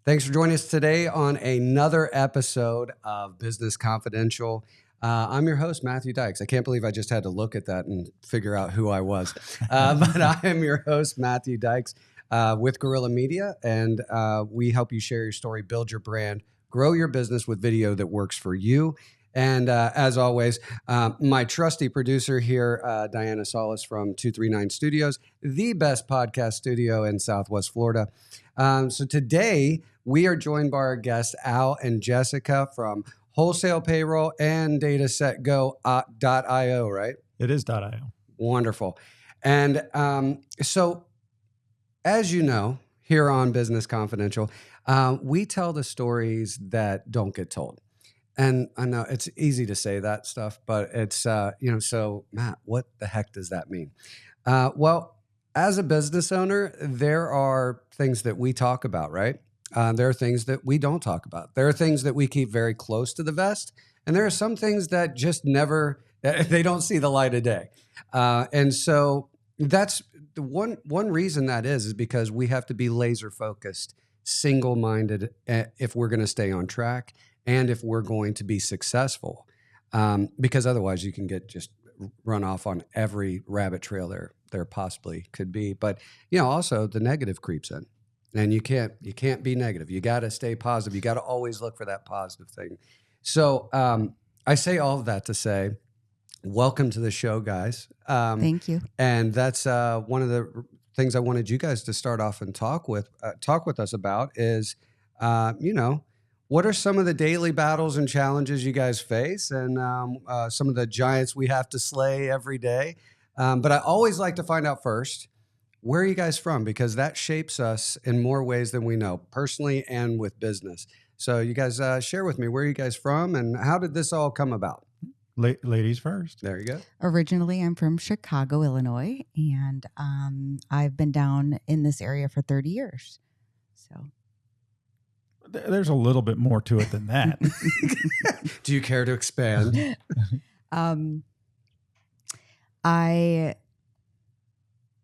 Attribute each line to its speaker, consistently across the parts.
Speaker 1: Thanks for joining us today on another episode of Business Confidential. I'm your host, Matthew Dykes. I can't believe I just had to look at that and figure out who I was. But I am your host, Matthew Dykes, with Guerilla Media, and we help you share your story, build your brand, grow your business with video that works for you. And as always, my trusty producer here, Diana Solis from 239 Studios, the best podcast studio in Southwest Florida. So today we are joined by our guests, Al and Jessica from Wholesale Payroll and DataSetGo.io, right?
Speaker 2: It is .io.
Speaker 1: Wonderful. And so as you know, here on Business Confidential, we tell the stories that don't get told. And I know it's easy to say that stuff, but it's, so Matt, what the heck does that mean? Well, as a business owner, there are things that we talk about, right? There are things that we don't talk about. There are things that we keep very close to the vest. And there are some things that just never, they don't see the light of day. And so that's the one reason that is because we have to be laser focused, single-minded if we're going to stay on track. And if we're going to be successful, because otherwise you can get just run off on every rabbit trail there possibly could be. But also the negative creeps in, and you can't be negative. You got to stay positive. You got to always look for that positive thing. So I say all of that to say, welcome to the show, guys.
Speaker 3: Thank you.
Speaker 1: And that's one of the things I wanted you guys to start off and talk with us about is, what are some of the daily battles and challenges you guys face, and some of the giants we have to slay every day? But I always like to find out first, where are you guys from? Because that shapes us in more ways than we know, personally and with business. So you guys share with me, where are you guys from, and how did this all come about?
Speaker 2: Ladies first.
Speaker 1: There you go.
Speaker 3: Originally, I'm from Chicago, Illinois, and I've been down in this area for 30 years. So
Speaker 2: there's a little bit more to it than that.
Speaker 1: Do you care to expand?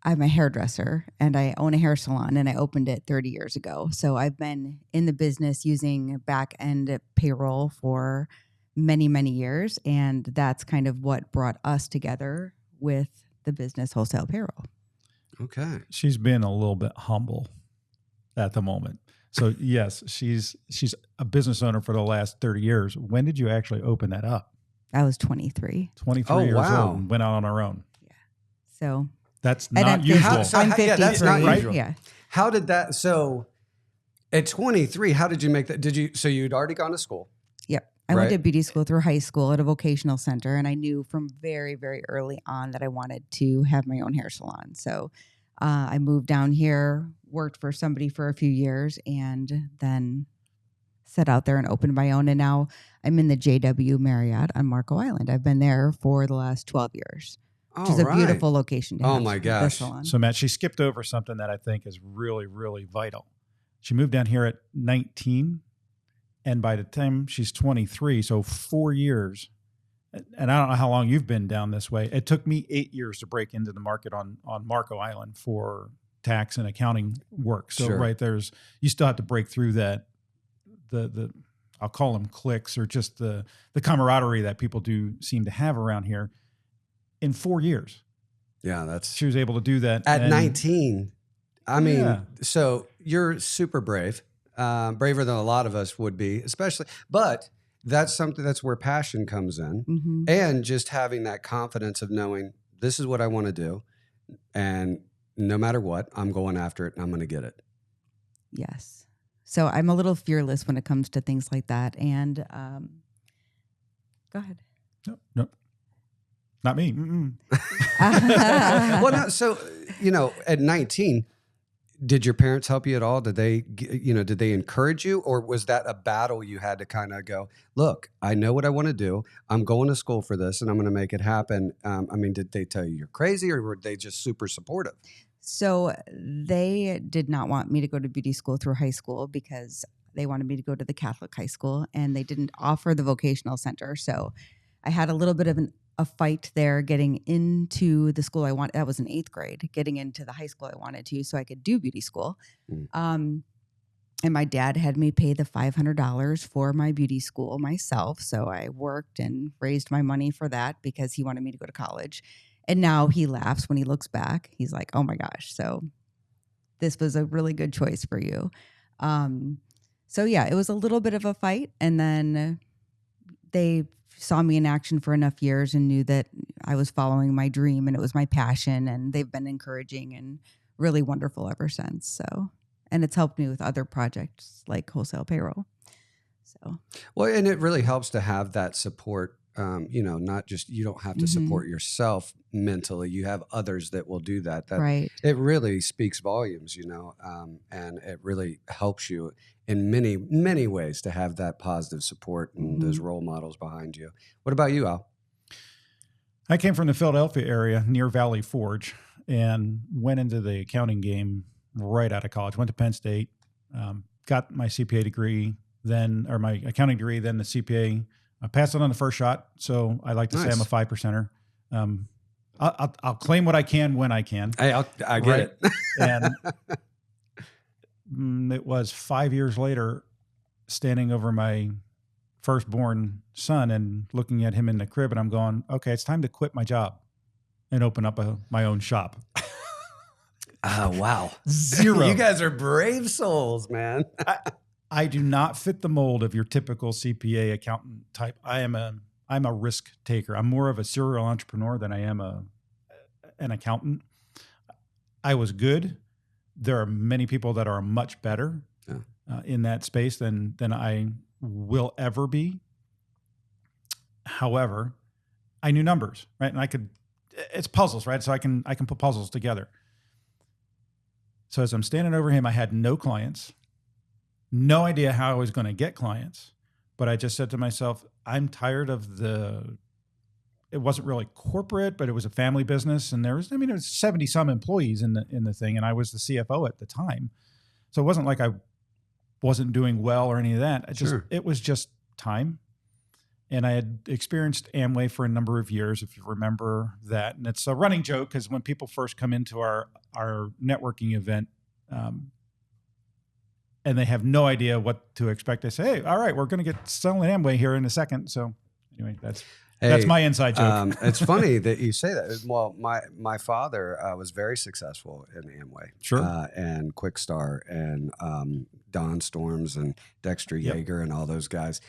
Speaker 3: I'm a hairdresser, and I own a hair salon, and I opened it 30 years ago. So I've been in the business using back-end payroll for many, many years, and that's kind of what brought us together with the business Wholesale Payroll.
Speaker 1: Okay.
Speaker 2: She's been a little bit humble at the moment. So yes, she's a business owner for the last 30 years. When did you actually open that up?
Speaker 3: I was 23.
Speaker 2: 23 years old and went out on our own.
Speaker 3: Yeah. So
Speaker 2: that's not usual.
Speaker 3: I'm 53.
Speaker 1: Yeah, that's not usual.
Speaker 3: Yeah.
Speaker 1: How did that? So at 23, how did you make that? So you'd already gone to school?
Speaker 3: Yep. I went to beauty school through high school at a vocational center, and I knew from very, very early on that I wanted to have my own hair salon. So I moved down here, worked for somebody for a few years, and then set out there and opened my own. And now I'm in the JW Marriott on Marco Island. I've been there for the last 12 years, which is a beautiful location.
Speaker 1: Oh my gosh.
Speaker 2: So Matt, she skipped over something that I think is really, really vital. She moved down here at 19, and by the time she's 23, so 4 years, and I don't know how long you've been down this way. It took me 8 years to break into the market on Marco Island for tax and accounting work. So
Speaker 1: Sure.
Speaker 2: You still have to break through that, the I'll call them cliques, or just the camaraderie that people do seem to have around here in 4 years.
Speaker 1: Yeah,
Speaker 2: she was able to do that
Speaker 1: at 19. I mean, so you're super brave, braver than a lot of us would be, especially, but that's where passion comes in.
Speaker 3: Mm-hmm.
Speaker 1: And just having that confidence of knowing this is what I want to do. And no matter what, I'm going after it and I'm going to get it.
Speaker 3: Yes. So I'm a little fearless when it comes to things like that. And go ahead.
Speaker 2: No, not me.
Speaker 1: Well, no, so, at 19, did your parents help you at all? Did they encourage you, or was that a battle you had to kind of go, look, I know what I want to do. I'm going to school for this and I'm going to make it happen. Did they tell you you're crazy, or were they just super supportive?
Speaker 3: So they did not want me to go to beauty school through high school because they wanted me to go to the Catholic high school, and they didn't offer the vocational center. So I had a little bit of a fight there getting into the school I wanted. That was in 8th grade, getting into the high school I wanted to so I could do beauty school. And my dad had me pay the $500 for my beauty school myself. So I worked and raised my money for that because he wanted me to go to college. And now he laughs when he looks back. He's like, oh my gosh. So this was a really good choice for you. So yeah, it was a little bit of a fight. And then they saw me in action for enough years and knew that I was following my dream and it was my passion. And they've been encouraging and really wonderful ever since. So, and it's helped me with other projects like Wholesale Payroll. So,
Speaker 1: well, and it really helps to have that support. Not just, you don't have to support yourself mentally. You have others that will do that.
Speaker 3: right.
Speaker 1: It really speaks volumes, and it really helps you in many, many ways to have that positive support and those role models behind you. What about you, Al?
Speaker 2: I came from the Philadelphia area near Valley Forge and went into the accounting game right out of college. Went to Penn State, got my CPA degree, or my accounting degree, then the CPA. I passed it on the first shot, so I like to say I'm a 5%er. I'll claim what I can when I can.
Speaker 1: I get it.
Speaker 2: And it was 5 years later, standing over my firstborn son and looking at him in the crib, and I'm going, okay, it's time to quit my job and open up my own shop.
Speaker 1: Oh, wow.
Speaker 2: 0.
Speaker 1: You guys are brave souls, man.
Speaker 2: I do not fit the mold of your typical CPA accountant type. I'm a risk taker. I'm more of a serial entrepreneur than I am an accountant. I was good. There are many people that are much better in that space than I will ever be. However, I knew numbers, right? And it's puzzles, right? So I can put puzzles together. So as I'm standing over him, I had no clients. No idea how I was going to get clients, but I just said to myself, I'm tired of it wasn't really corporate, but it was a family business. And there was 70 some employees in the thing. And I was the CFO at the time. So it wasn't like I wasn't doing well or any of that. It was just time. And I had experienced Amway for a number of years, if you remember that. And it's a running joke because when people first come into our networking event, and they have no idea what to expect, they say, hey, all right, we're going to get selling Amway here in a second. So anyway, that's my inside joke.
Speaker 1: It's funny that you say that. Well, my father was very successful in Amway.
Speaker 2: Sure.
Speaker 1: And Quickstar and Don Storms and Dexter Yeager and all those guys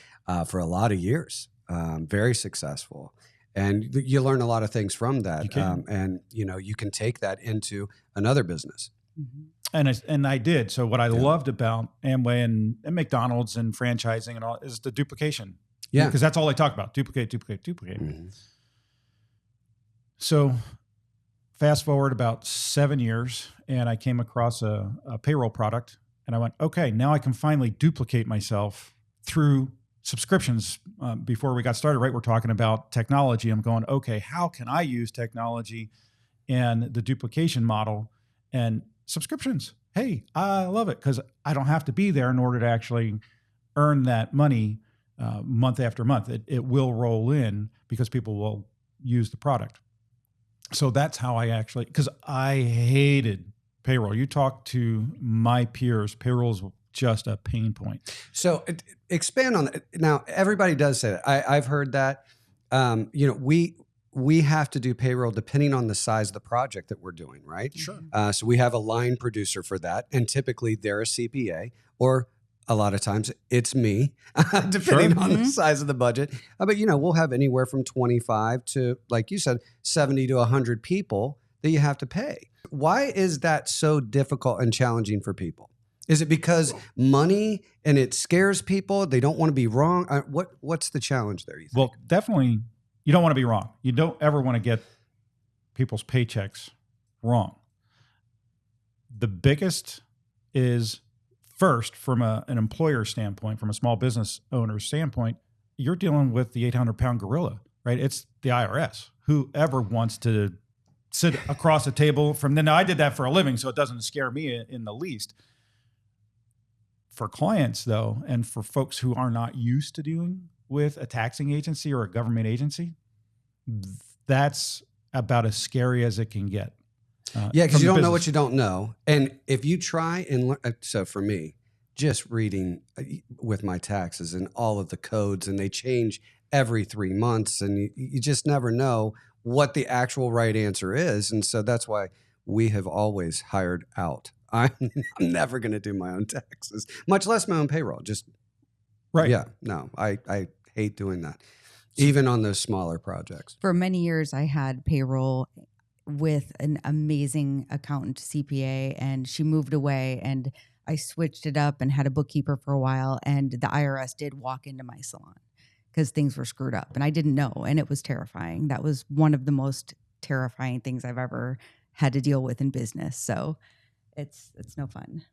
Speaker 1: for a lot of years. Very successful. And you learn a lot of things from that.
Speaker 2: You can.
Speaker 1: And you can take that into another business.
Speaker 2: Mm-hmm. And I did. So what I loved about Amway and McDonald's and franchising and all is the duplication. Yeah. Because that's all they talk about. Duplicate. Mm-hmm. So fast forward about 7 years and I came across a payroll product and I went, okay, now I can finally duplicate myself through subscriptions. Before we got started, right, we're talking about technology. I'm going, okay, how can I use technology and the duplication model and subscriptions? Hey, I love it because I don't have to be there in order to actually earn that money month after month. It will roll in because people will use the product. So that's how because I hated payroll. You talk to my peers, payroll's just a pain point.
Speaker 1: So expand on that. Now, everybody does say that. I've heard that. We have to do payroll depending on the size of the project that we're doing, right?
Speaker 2: Sure.
Speaker 1: So we have a line producer for that. And typically they're a CPA, or a lot of times it's me, depending on the size of the budget. But, we'll have anywhere from 25 to, like you said, 70 to 100 people that you have to pay. Why is that so difficult and challenging for people? Is it because money and it scares people? They don't want to be wrong? What's the challenge there, you think?
Speaker 2: Well, definitely, you don't want to be wrong. You don't ever want to get people's paychecks wrong. The biggest is, first, from an employer standpoint, from a small business owner standpoint, you're dealing with the 800-pound gorilla, right? It's the IRS. Whoever wants to sit across a table from them. Now, I did that for a living, so it doesn't scare me in the least. For clients, though, and for folks who are not used to dealing with a taxing agency or a government agency, that's about as scary as it can get.
Speaker 1: Because you don't know what you don't know. And if you try and learn, so for me, just reading with my taxes and all of the codes, and they change every 3 months, and you just never know what the actual right answer is. And so that's why we have always hired out. I'm never going to do my own taxes, much less my own payroll. Just
Speaker 2: Right.
Speaker 1: Yeah, no, I hate doing that, even on those smaller projects.
Speaker 3: For many years, I had payroll with an amazing accountant CPA, and she moved away, and I switched it up and had a bookkeeper for a while, and the IRS did walk into my salon because things were screwed up, and I didn't know, and it was terrifying. That was one of the most terrifying things I've ever had to deal with in business. So it's no fun.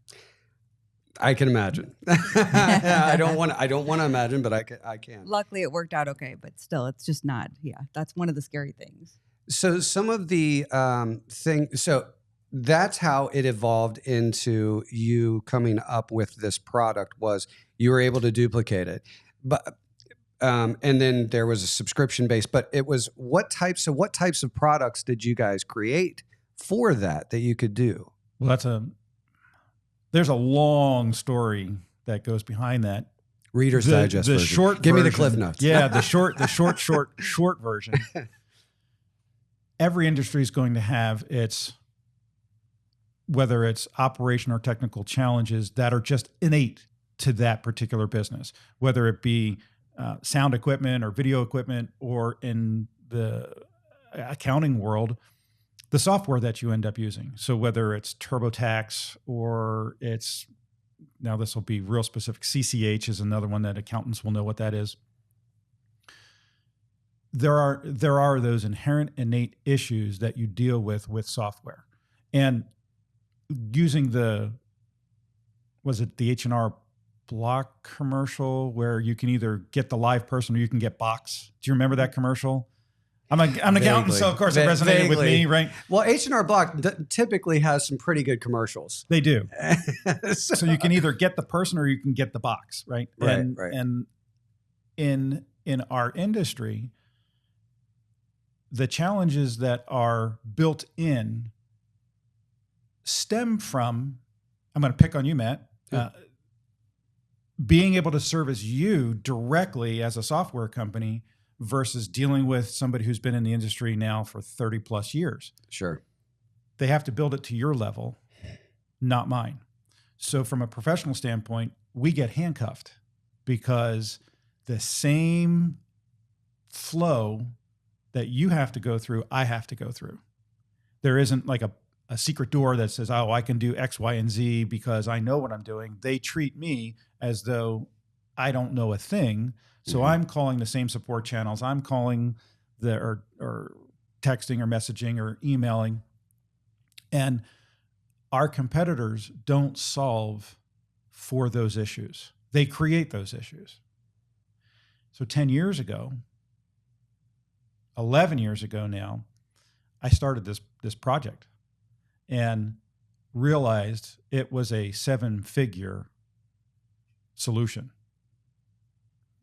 Speaker 1: I can imagine. I don't want to imagine, but I can.
Speaker 3: Luckily, it worked out okay, but still, it's just not. Yeah, that's one of the scary things.
Speaker 1: So some of the things. So that's how it evolved into you coming up with this product. Was you were able to duplicate it, but and then there was a subscription base. But it was what types of products did you guys create for that you could do?
Speaker 2: Well, there's a long story that goes behind that.
Speaker 1: Reader's Digest
Speaker 2: the
Speaker 1: version.
Speaker 2: Short
Speaker 1: Give
Speaker 2: version,
Speaker 1: me the Cliff Notes.
Speaker 2: Yeah, the short version. Every industry is going to have whether it's operation or technical challenges that are just innate to that particular business, whether it be sound equipment or video equipment, or in the accounting world, the software that you end up using. So whether it's TurboTax or now this will be real specific, CCH is another one that accountants will know what that is. There are those inherent innate issues that you deal with software. And using was it the H&R Block commercial where you can either get the live person or you can get box? Do you remember that commercial? I'm an accountant, so of course it resonated with me, right?
Speaker 1: Well, H&R Block typically has some pretty good commercials.
Speaker 2: They do. So you can either get the person or you can get the box, right?
Speaker 1: Right.
Speaker 2: And in our industry, the challenges that are built in stem from, I'm going to pick on you, Matt, being able to service you directly as a software company versus dealing with somebody who's been in the industry now for 30 plus years.
Speaker 1: Sure.
Speaker 2: They have to build it to your level, not mine. So from a professional standpoint, we get handcuffed because the same flow that you have to go through, I have to go through. There isn't like a secret door that says, oh, I can do X, Y, and Z because I know what I'm doing. They treat me as though I don't know a thing. So I'm calling the same support channels. I'm calling or texting or messaging or emailing. And our competitors don't solve for those issues. They create those issues. So 10 years ago, 11 years ago now, I started this project and realized it was a 7-figure solution.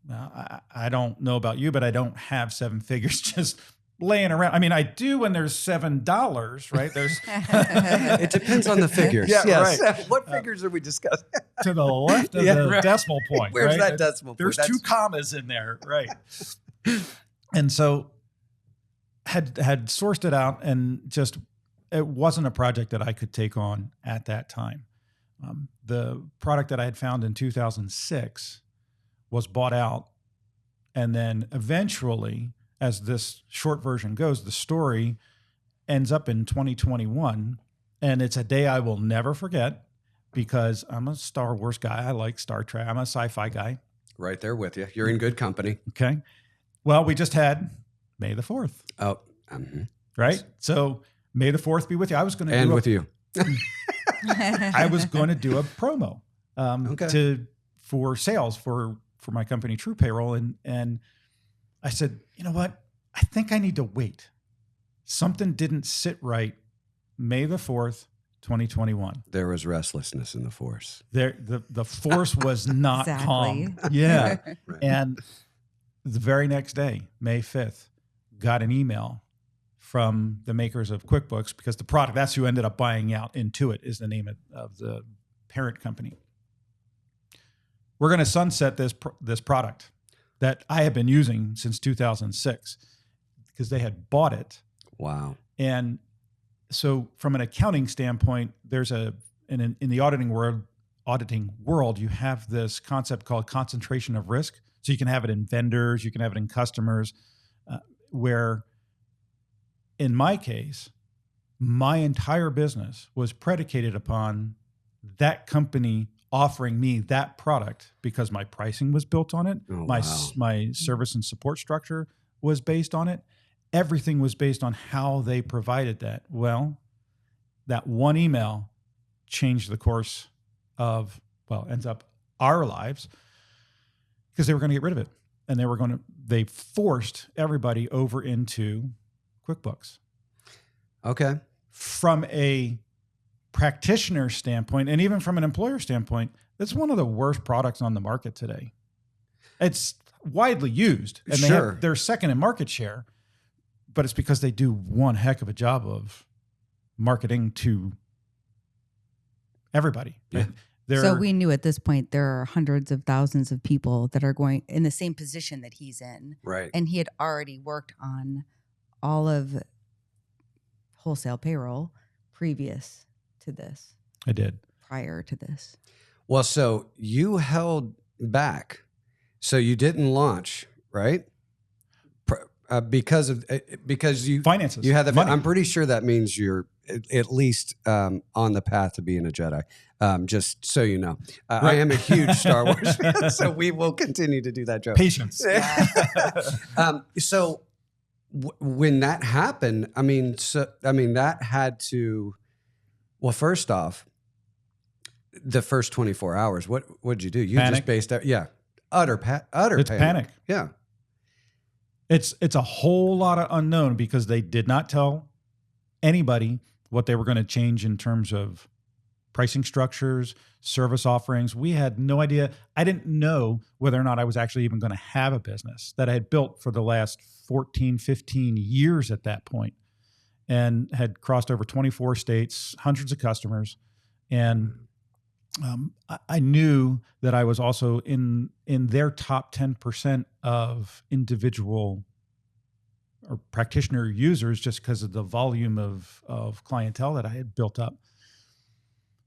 Speaker 2: Now, I don't know about you, but I don't have 7 figures just laying around. I mean, I do when there's $7, right? There's
Speaker 1: It depends on the figures.
Speaker 2: Yeah,
Speaker 1: yes.
Speaker 2: right.
Speaker 1: What figures are we discussing?
Speaker 2: To the left of the decimal point.
Speaker 1: Where's
Speaker 2: right?
Speaker 1: that decimal point?
Speaker 2: There's 2 commas in there, right? And so had sourced it out, and just it wasn't a project that I could take on at that time. The product that I had found in 2006 was bought out, and then eventually, as this short version goes, the story ends up in 2021, and it's a day I will never forget because I'm a Star Wars guy. I like Star Trek. I'm a sci-fi guy.
Speaker 1: Right there with you. You're in good company.
Speaker 2: Okay. Well, we just had May the 4th.
Speaker 1: Oh,
Speaker 2: right. So May the 4th be with you. I was going to
Speaker 1: and with you.
Speaker 2: I was going to do a promo for sales for my company, True Payroll, and I said, you know what? I think I need to wait. Something didn't sit right. May the 4th, 2021.
Speaker 1: There was restlessness in the force.
Speaker 2: The force was not calm. Yeah. Right. And the very next day, May 5th, got an email from the makers of QuickBooks, because the product, that's who ended up buying out. Intuit is the name of the parent company. we're going to sunset this product that I have been using since 2006 because they had bought it.
Speaker 1: Wow.
Speaker 2: And so from an accounting standpoint, there's in the auditing world, you have this concept called concentration of risk. So you can have it in vendors, you can have it in customers, where in my case, my entire business was predicated upon that company offering me that product because my pricing was built on it.
Speaker 1: Oh,
Speaker 2: my
Speaker 1: wow.
Speaker 2: my service and support structure was based on it. Everything was based on how they provided that. Well, that one email changed the course of, ends up our lives because they were going to get rid of it. And they forced everybody over into QuickBooks.
Speaker 1: Okay.
Speaker 2: From a practitioner standpoint, and even from an employer standpoint, it's one of the worst products on the market today. It's widely used, and they're second in market share, but it's because they do one heck of a job of marketing to everybody.
Speaker 1: Yeah.
Speaker 3: So we knew at this point there are hundreds of thousands of people that are going in the same position that he's in.
Speaker 1: Right.
Speaker 3: And he had already worked on all of Wholesale Payroll previous to this.
Speaker 2: I did.
Speaker 3: Prior to this.
Speaker 1: Well, so you held back. So you didn't launch, right? Because you
Speaker 2: finances.
Speaker 1: You had the
Speaker 2: money.
Speaker 1: I'm pretty sure that means you're at least on the path to being a Jedi. Just so you know,
Speaker 2: Right.
Speaker 1: I am a huge Star Wars fan, so we will continue to do that joke.
Speaker 2: Patience.
Speaker 1: So when that happened, that had to. Well, first off, the first 24 hours, what did you do? You
Speaker 2: Panic.
Speaker 1: just based out, utter
Speaker 2: It's panic.
Speaker 1: Yeah.
Speaker 2: It's a whole lot of unknown because they did not tell anybody what they were going to change in terms of pricing structures, service offerings. We had no idea. I didn't know whether or not I was actually even going to have a business that I had built for the last 14, 15 years at that point, and had crossed over 24 states, hundreds of customers. And I knew that I was also in their top 10% of individual or practitioner users just because of the volume of clientele that I had built up.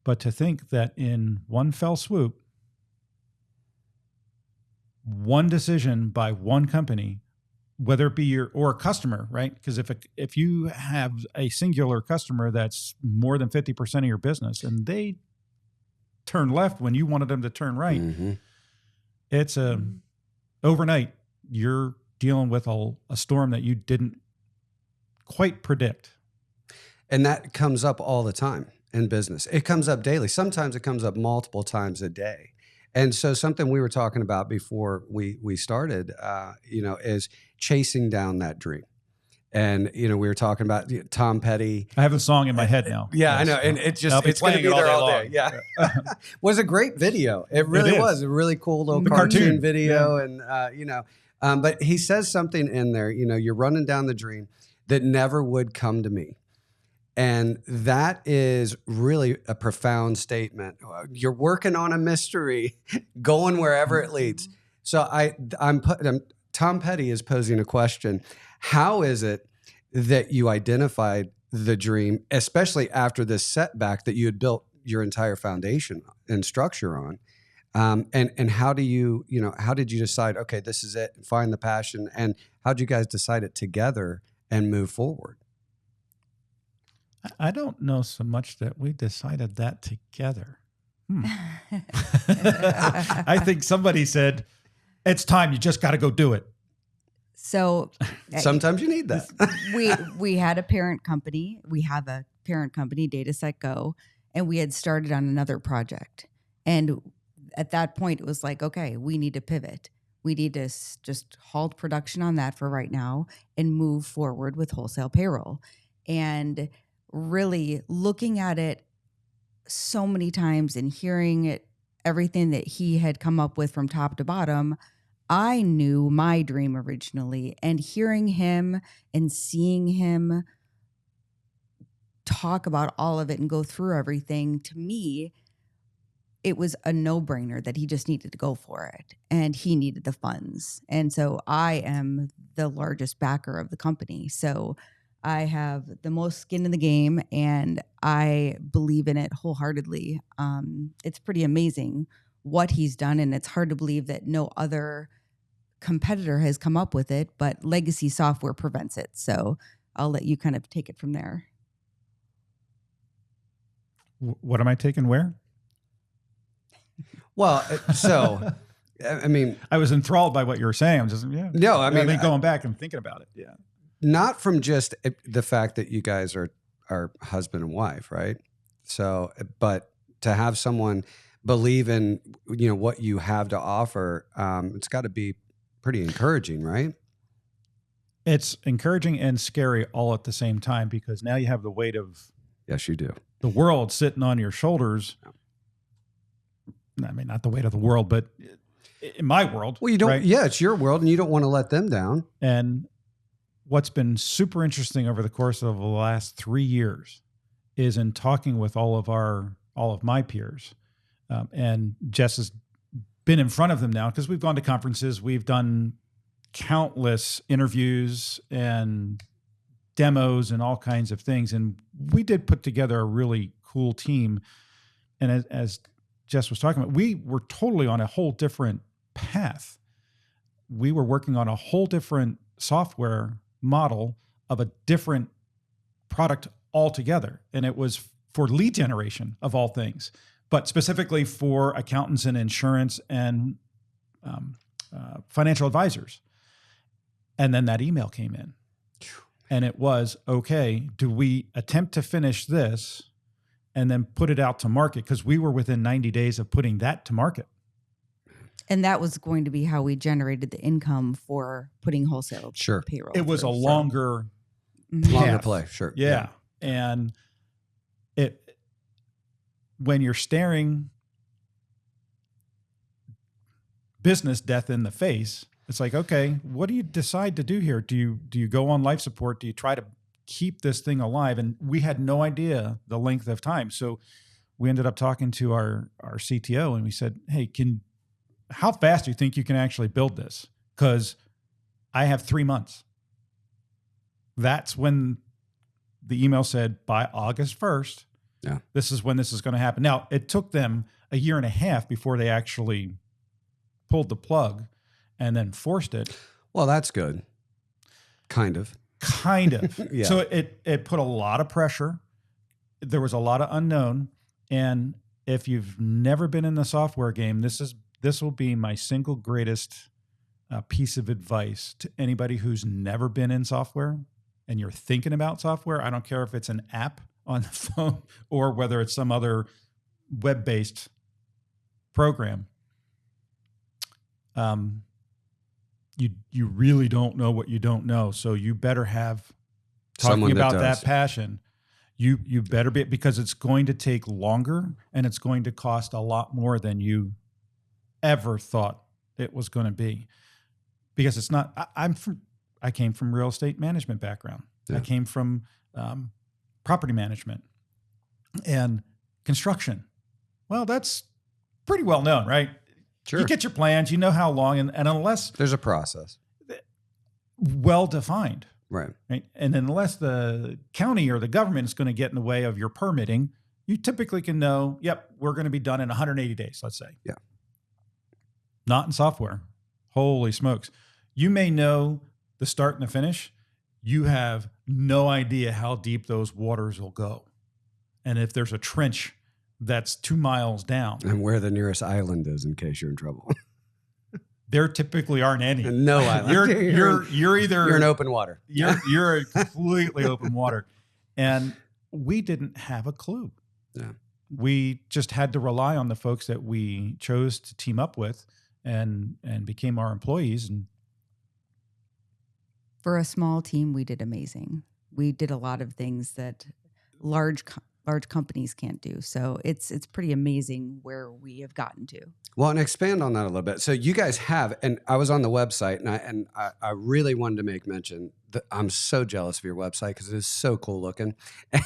Speaker 2: But to think that in one fell swoop, one decision by one company, whether it be or a customer, right? Because if you have a singular customer that's more than 50% of your business and they turn left when you wanted them to turn right, it's overnight you're dealing with a storm that you didn't quite predict.
Speaker 1: And that comes up all the time in business. It comes up daily. Sometimes it comes up multiple times a day. And so something we were talking about before we started, is chasing down that dream. And, we were talking about Tom Petty.
Speaker 2: I have a song in my head now.
Speaker 1: Yeah, yes. I know. And it's going to be there all day. Yeah. Was a great video. It really was a really cool little cartoon video. Yeah. And, but he says something in there, you're running down the dream that never would come to me. And that is really a profound statement. You're working on a mystery, going wherever it leads. So Tom Petty is posing a question. How is it that you identified the dream, especially after this setback that you had built your entire foundation and structure on? And how did you decide, okay, this is it, and find the passion? And how did you guys decide it together and move forward?
Speaker 2: I don't know so much that we decided that together. I think somebody said, it's time, you just got to go do it.
Speaker 3: So
Speaker 1: sometimes you need that.
Speaker 3: we had a parent company. We have a parent company, DataSet Go, and we had started on another project. And at that point, it was like, okay, we need to pivot. We need to just halt production on that for right now and move forward with Wholesale Payroll. And really looking at it so many times and hearing it, everything that he had come up with from top to bottom, I knew my dream originally, and hearing him and seeing him talk about all of it and go through everything, to me, it was a no-brainer that he just needed to go for it, and he needed the funds. And so I am the largest backer of the company. So I have the most skin in the game, and I believe in it wholeheartedly. It's pretty amazing what he's done, and it's hard to believe that no other competitor has come up with it, but legacy software prevents it. So I'll let you kind of take it from there.
Speaker 2: What am I taking where?
Speaker 1: Well, so I mean,
Speaker 2: I was enthralled by what you were saying. I'm just
Speaker 1: no, I mean,
Speaker 2: going back and thinking about it. Yeah,
Speaker 1: not from just the fact that you guys are husband and wife, right? So, but to have someone believe in, you know, what you have to offer, it's got to be pretty encouraging, right?
Speaker 2: It's encouraging and scary all at the same time, because now you have the weight of
Speaker 1: Yes, you do.
Speaker 2: the world sitting on your shoulders. I mean, not the weight of the world, but in my world.
Speaker 1: Well, you don't.
Speaker 2: Right?
Speaker 1: Yeah, it's your world, and you don't want to let them down.
Speaker 2: And what's been super interesting over the course of the last 3 years is in talking with all of my peers, and Jess has been in front of them now, because we've gone to conferences, we've done countless interviews and demos and all kinds of things, and we did put together a really cool team. And as Jess was talking about, we were totally on a whole different path. We were working on a whole different software model of a different product altogether. And it was for lead generation of all things, but specifically for accountants and insurance and financial advisors. And then that email came in, and it was, okay, do we attempt to finish this and then put it out to market? Because we were within 90 days of putting that to market.
Speaker 3: And that was going to be how we generated the income for putting wholesale payroll.
Speaker 2: It was
Speaker 3: through.
Speaker 2: a longer
Speaker 1: play. Sure.
Speaker 2: Yeah. And when you're staring business death in the face, it's like, okay, what do you decide to do here? Do you go on life support? Do you try to keep this thing alive? And we had no idea the length of time. So we ended up talking to our CTO, and we said, hey, how fast do you think you can actually build this? Because I have 3 months. That's when the email said, by August 1st, this is when this is going to happen. Now, it took them a year and a half before they actually pulled the plug and then forced it.
Speaker 1: Well, that's good. Kind of.
Speaker 2: Yeah. So it put a lot of pressure. There was a lot of unknown. And if you've never been in the software game, this will be my single greatest piece of advice to anybody who's never been in software and you're thinking about software. I don't care if it's an app on the phone or whether it's some other web-based program. You really don't know what you don't know. So you better have talking about that passion. You better be, because it's going to take longer and it's going to cost a lot more than you ever thought it was going to be. Because it's not, I came from real estate management background. Yeah. I came from property management and construction. Well, that's pretty well known, right?
Speaker 1: Sure.
Speaker 2: You get your plans, you know how long, and unless
Speaker 1: there's a process,
Speaker 2: well defined,
Speaker 1: right?
Speaker 2: And unless the county or the government is going to get in the way of your permitting, you typically can know, yep, we're going to be done in 180 days, let's say.
Speaker 1: Yeah.
Speaker 2: Not in software. Holy smokes. You may know the start and the finish. You have no idea how deep those waters will go. And if there's a trench that's 2 miles down.
Speaker 1: And where the nearest island is in case you're in trouble.
Speaker 2: There typically aren't any.
Speaker 1: No island.
Speaker 2: You're either
Speaker 1: in open water.
Speaker 2: You're completely open water. And we didn't have a clue.
Speaker 1: Yeah.
Speaker 2: We just had to rely on the folks that we chose to team up with and became our employees. And
Speaker 3: for a small team, we did amazing. We did a lot of things that large large companies can't do. So it's pretty amazing where we have gotten to.
Speaker 1: Well, and expand on that a little bit. So you guys have, and I was on the website, and I really wanted to make mention that I'm so jealous of your website because it is so cool looking.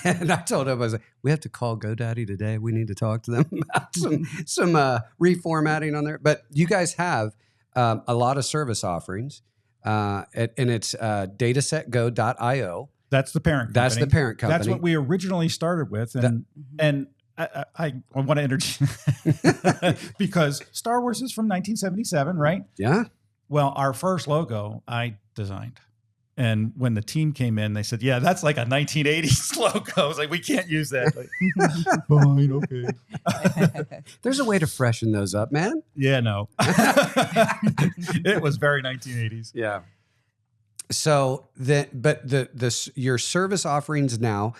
Speaker 1: And I told him, I was like, we have to call GoDaddy today. We need to talk to them about some reformatting on there. But you guys have a lot of service offerings, and it's datasetgo.io.
Speaker 2: That's the parent company.
Speaker 1: That's the parent company.
Speaker 2: That's what we originally started with. And I want to introduce because Star Wars is from 1977, right?
Speaker 1: Yeah.
Speaker 2: Well, our first logo I designed. And when the team came in, they said, yeah, that's like a 1980s logo. I was like, we can't use that. Like, fine, okay.
Speaker 1: There's a way to freshen those up, man.
Speaker 2: Yeah, no. It was very 1980s.
Speaker 1: Yeah. So your service offerings now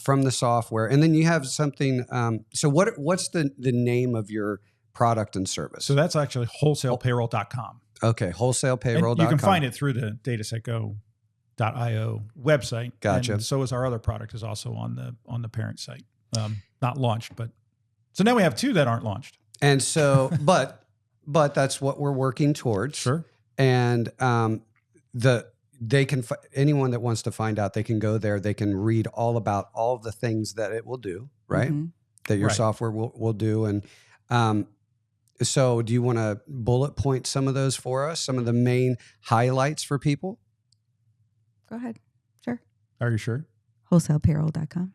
Speaker 1: from the software, and then you have something. So what's the name of your product and service?
Speaker 2: So that's actually wholesalepayroll.com.
Speaker 1: Okay, wholesalePayroll.com.
Speaker 2: And you can find it through the datasetgo.io website.
Speaker 1: Gotcha.
Speaker 2: And so is our other product is also on the parent site. Not launched, but so now we have two that aren't launched.
Speaker 1: And so, but that's what we're working towards.
Speaker 2: Sure.
Speaker 1: And they can anyone that wants to find out, they can go there. They can read all about all the things that it will do, right?
Speaker 3: Mm-hmm.
Speaker 1: That your
Speaker 2: Right.
Speaker 1: software will do. And so, do you want to bullet point some of those for us? Some of the main highlights for people?
Speaker 3: Go ahead. Sure.
Speaker 2: Are you sure?
Speaker 3: WholesalePayroll.com.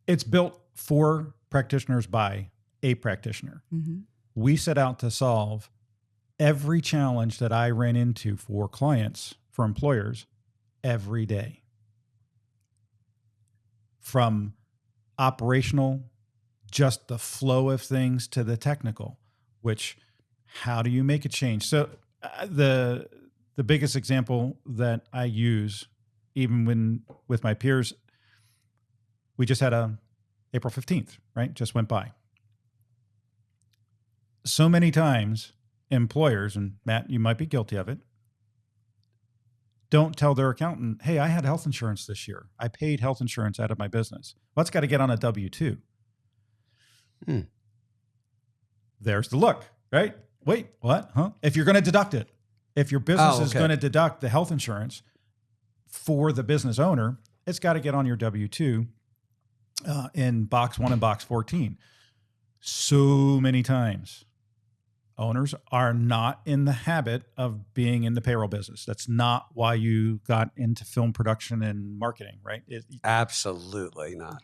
Speaker 2: It's built for practitioners by a practitioner.
Speaker 3: Mm-hmm.
Speaker 2: We set out to solve every challenge that I ran into for clients, for employers, every day. From operational, just the flow of things, to the technical, which how do you make a change? So the biggest example that I use, even with my peers, we just had April 15th, right? Just went by. So many times employers, and Matt, you might be guilty of it, don't tell their accountant, hey, I had health insurance this year. I paid health insurance out of my business. Well, it's got to get on a W-2. There's the look, right? Wait, what? Huh? If you're going to deduct it, if your business is going to deduct the health insurance for the business owner, it's got to get on your W-2 in box 1 and box 14. So many times, owners are not in the habit of being in the payroll business. That's not why you got into film production and marketing, right?
Speaker 1: Absolutely not.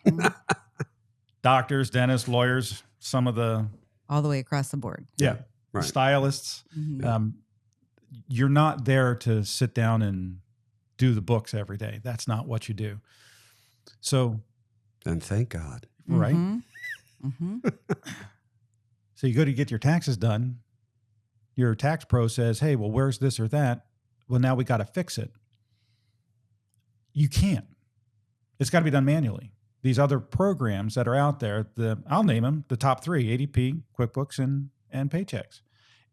Speaker 2: Doctors, dentists, lawyers, some of the...
Speaker 3: All the way across the board.
Speaker 2: Yeah.
Speaker 1: Right.
Speaker 2: Stylists.
Speaker 3: Mm-hmm.
Speaker 2: You're not there to sit down and do the books every day. That's not what you do. So...
Speaker 1: And thank God.
Speaker 2: Right?
Speaker 3: Mm-hmm. Mm-hmm.
Speaker 2: So you go to get your taxes done. Your tax pro says, hey, well, where's this or that? Well, now we got to fix it. You can't. It's got to be done manually. These other programs that are out there, I'll name them, the top three, ADP, QuickBooks, and Paychex.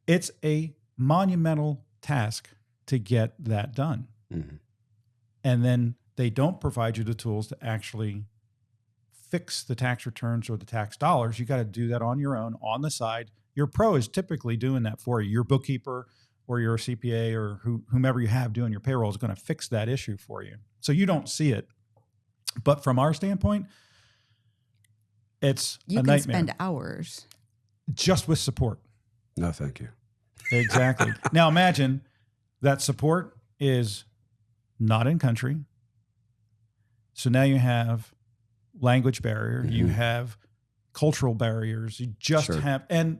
Speaker 2: It's a monumental task to get that done.
Speaker 1: Mm-hmm.
Speaker 2: And then they don't provide you the tools to actually fix the tax returns or the tax dollars. You got to do that on your own, on the side. Your pro is typically doing that for you. Your bookkeeper or your CPA or whomever you have doing your payroll is going to fix that issue for you. So you don't see it. But from our standpoint, it's a nightmare.
Speaker 3: You can spend hours.
Speaker 2: Just with support.
Speaker 1: No, thank you.
Speaker 2: Exactly. Now imagine that support is not in country. So now you have language barrier,
Speaker 1: Mm-hmm.
Speaker 2: you have cultural barriers, you just
Speaker 1: Sure.
Speaker 2: have, and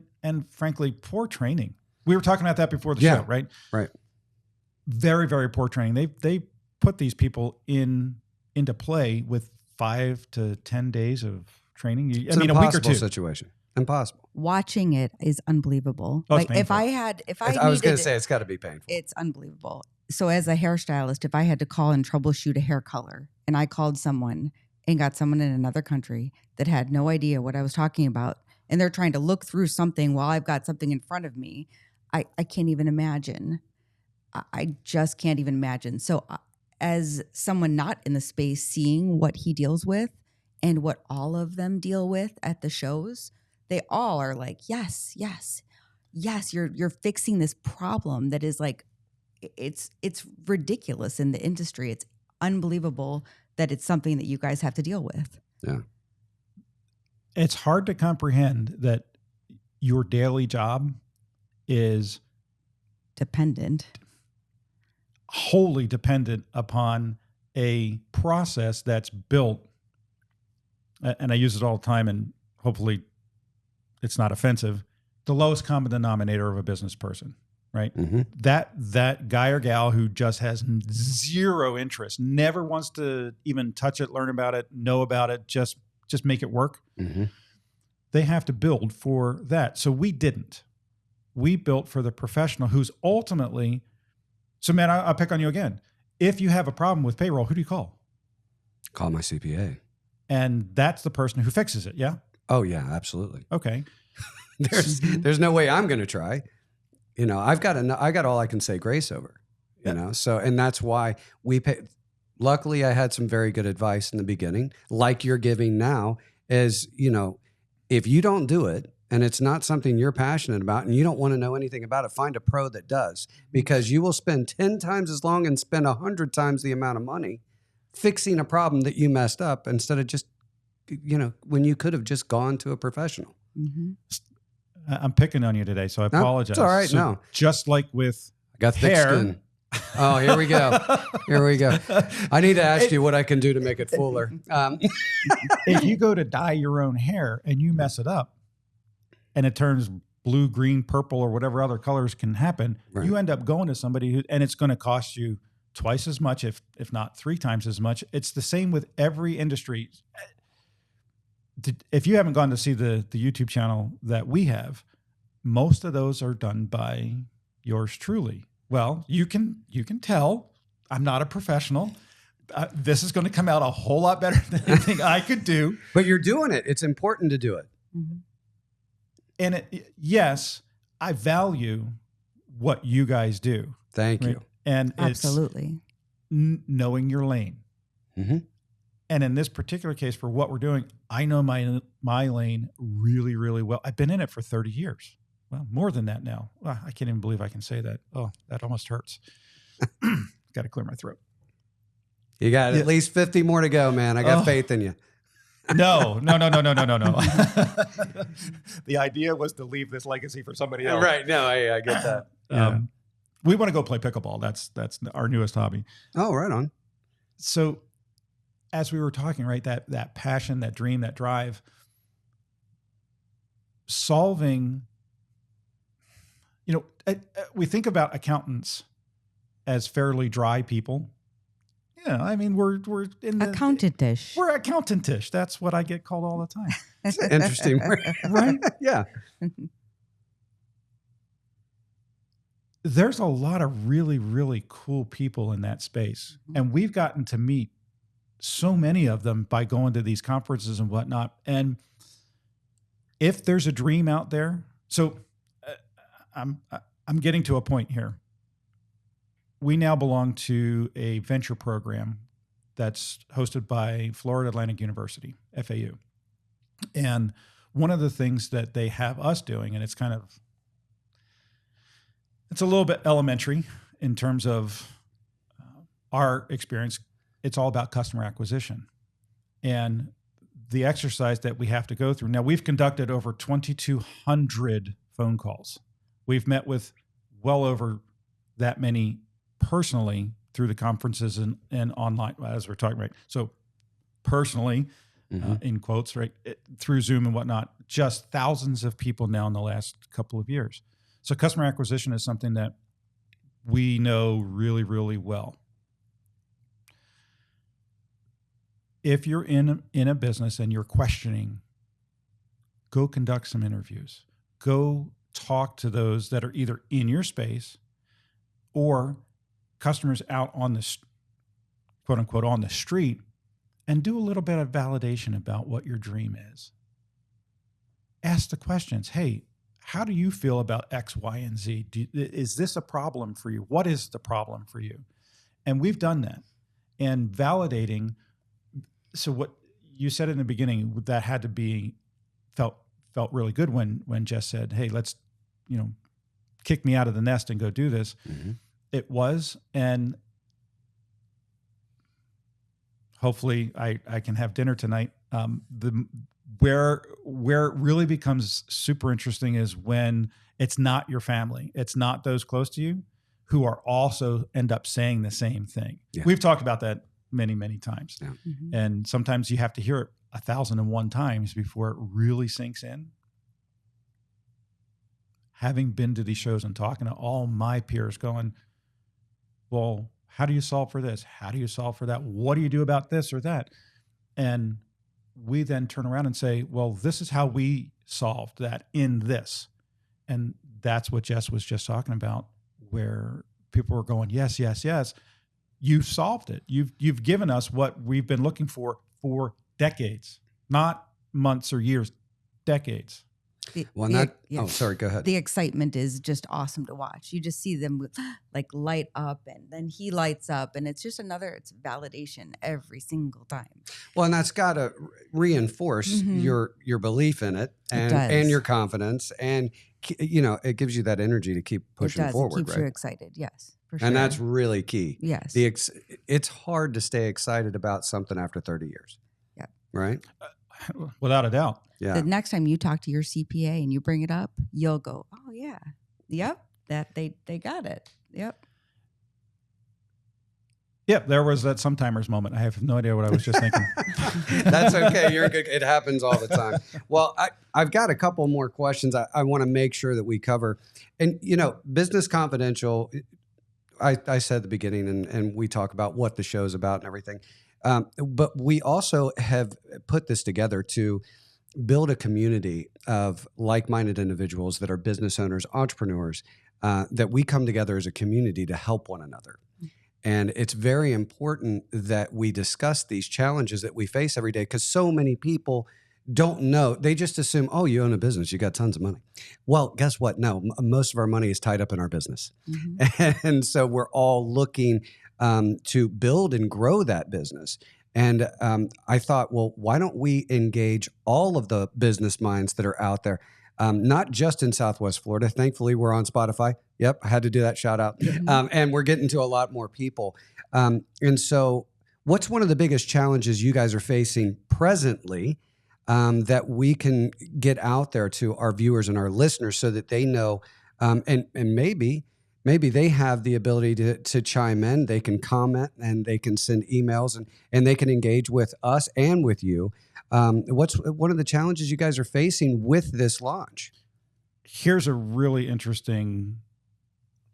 Speaker 2: frankly, poor training. We were talking about that before the show, right?
Speaker 1: Right.
Speaker 2: Very, very poor training. They put these people into play with 5 to 10 days of training.
Speaker 1: It's an
Speaker 2: a week or
Speaker 1: impossible
Speaker 2: two.
Speaker 1: situation. Impossible.
Speaker 3: Watching it is unbelievable.
Speaker 2: Oh, it's
Speaker 3: Like if
Speaker 2: painful.
Speaker 1: I was going to say it's got to be painful.
Speaker 3: it's unbelievable. So as a hairstylist, if I had to call and troubleshoot a hair color, and I called someone and got someone in another country that had no idea what I was talking about, and they're trying to look through something while I've got something in front of me, I can't even imagine. I just can't even imagine. So as someone not in the space, seeing what he deals with And what all of them deal with at the shows, they all are like, yes, yes, yes, you're fixing this problem that is like, it's ridiculous in the industry. It's unbelievable that it's something that you guys have to deal with.
Speaker 1: Yeah.
Speaker 2: It's hard to comprehend that your daily job is wholly dependent upon a process that's built, and I use it all the time, and hopefully it's not offensive, the lowest common denominator of a business person, right?
Speaker 1: Mm-hmm.
Speaker 2: That guy or gal who just has zero interest, never wants to even touch it, learn about it, know about it, just make it work.
Speaker 1: Mm-hmm.
Speaker 2: They have to build for that. So we didn't. We built for the professional who's ultimately, so man, I'll pick on you again. If you have a problem with payroll, who do you call?
Speaker 1: Call my CPA.
Speaker 2: And that's the person who fixes it, yeah?
Speaker 1: Oh yeah, absolutely.
Speaker 2: Okay.
Speaker 1: There's no way I'm going to try. You know, I got all I can say grace over, you know? So, and that's why we pay. Luckily I had some very good advice in the beginning, like you're giving now, is, you know, if you don't do it and it's not something you're passionate about and you don't want to know anything about it, find a pro that does, because you will spend 10 times as long and spend 100 times the amount of money fixing a problem that you messed up instead of just, you know, when you could have just gone to a professional.
Speaker 3: Mm-hmm.
Speaker 2: I'm picking on you today, so I apologize.
Speaker 1: It's all right.
Speaker 2: So
Speaker 1: no,
Speaker 2: just like with
Speaker 1: I got thick
Speaker 2: hair.
Speaker 1: skin. Oh, here we go. Here we go. I need to ask you what I can do to make it fuller.
Speaker 2: If you go to dye your own hair and you mess it up and it turns blue, green, purple, or whatever other colors can happen,
Speaker 1: Right.
Speaker 2: you end up going to somebody who, and it's going to cost you twice as much, if not 3 times as much. It's the same with every industry. If you haven't gone to see the YouTube channel that we have, most of those are done by yours truly. Well, you can tell I'm not a professional. This is going to come out a whole lot better than anything I could do.
Speaker 1: But you're doing it. It's important to do it.
Speaker 3: Mm-hmm.
Speaker 2: And yes, I value what you guys do.
Speaker 1: Thank
Speaker 2: right?
Speaker 1: you.
Speaker 2: And
Speaker 3: Absolutely.
Speaker 2: it's knowing your lane.
Speaker 1: Mm-hmm.
Speaker 2: And in this particular case, for what we're doing, I know my lane really, really well. I've been in it for 30 years. Well, more than that now. Well, I can't even believe I can say that. Oh, that almost hurts. Got to clear my throat.
Speaker 1: You got at least 50 more to go, man. I got faith in you.
Speaker 2: No. The idea was to leave this legacy for somebody else.
Speaker 1: Right. No, I get that.
Speaker 2: We want to go play pickleball. That's our newest hobby.
Speaker 1: Oh, right on.
Speaker 2: So as we were talking, right, that passion, that dream, that drive, solving, you know, we think about accountants as fairly dry people. Yeah, I mean, we're in the
Speaker 3: Accountantish.
Speaker 2: We're accountantish. That's what I get called all the time.
Speaker 1: It's interesting.
Speaker 2: Right?
Speaker 1: Yeah.
Speaker 2: There's a lot of really, really cool people in that space. And we've gotten to meet so many of them by going to these conferences and whatnot. And if there's a dream out there, so I'm getting to a point here. We now belong to a venture program that's hosted by Florida Atlantic University, FAU. And one of the things that they have us doing, and it's a little bit elementary in terms of our experience, it's all about customer acquisition. And the exercise that we have to go through. Now, we've conducted over 2,200 phone calls. We've met with well over that many personally through the conferences and online, as we're talking about. So personally, in quotes, right, through Zoom and whatnot, just thousands of people now in the last couple of years. So customer acquisition is something that we know really, really well. If you're in a business and you're questioning, go conduct some interviews. Go talk to those that are either in your space or customers out on the quote unquote on the street, and do a little bit of validation about what your dream is. Ask the questions. Hey, how do you feel about X, Y, and Z? Is this a problem for you? What is the problem for you? And we've done that. And validating. So what you said in the beginning that had to be felt really good when Jess said, "Hey, let's, kick me out of the nest and go do this."
Speaker 1: Mm-hmm.
Speaker 2: It was, and hopefully I can have dinner tonight. Where it really becomes super interesting is when it's not your family, it's not those close to you who are also end up saying the same thing.
Speaker 1: Yeah.
Speaker 2: We've talked about that many times.
Speaker 1: Yeah.
Speaker 3: Mhm.
Speaker 2: And sometimes you have to hear it 1,001 times before it really sinks in. Having been to these shows and talking to all my peers going, well, how do you solve for this? How do you solve for that? What do you do about this or that? And we then turn around and say, well, this is how we solved that in this. And that's what Jess was just talking about, where people were going, yes, yes, yes. You've solved it. You've given us what we've been looking for decades, not months or years, decades.
Speaker 1: Oh, sorry, go ahead.
Speaker 3: The excitement is just awesome to watch. You just see them like light up, and then he lights up, and it's just it's validation every single time.
Speaker 1: Well, and that's got to reinforce your belief in it and your confidence, and it gives you that energy to keep pushing forward.
Speaker 3: It keeps you excited. Yes, for sure.
Speaker 1: And that's really key.
Speaker 3: Yes,
Speaker 1: it's hard to stay excited about something after 30 years.
Speaker 3: Yeah.
Speaker 1: Right.
Speaker 2: Without a doubt.
Speaker 1: Yeah.
Speaker 3: The next time you talk to your CPA and you bring it up, you'll go, "Oh yeah, yep, that they got it, yep."
Speaker 2: Yep, there was that sometimers moment. I have no idea what I was just thinking.
Speaker 1: That's okay. You're good. It happens all the time. Well, I've got a couple more questions I want to make sure that we cover. And, Business Confidential, I said at the beginning, and we talk about what the show's about and everything. But we also have put this together to build a community of like-minded individuals that are business owners, entrepreneurs, that we come together as a community to help one another. And it's very important that we discuss these challenges that we face every day, because so many people don't know. They just assume, oh, you own a business, you got tons of money. Well, guess what? No, most of our money is tied up in our business. Mm-hmm. And so we're all looking to build and grow that business. And I thought, well, why don't we engage all of the business minds that are out there, not just in Southwest Florida. Thankfully, we're on Spotify. Yep, I had to do that shout out. And we're getting to a lot more people. And so what's one of the biggest challenges you guys are facing presently that we can get out there to our viewers and our listeners so that they know, and maybe they have the ability to chime in, they can comment, and they can send emails, and they can engage with us and with you. What's one of the challenges you guys are facing with this launch?
Speaker 2: Here's a really interesting,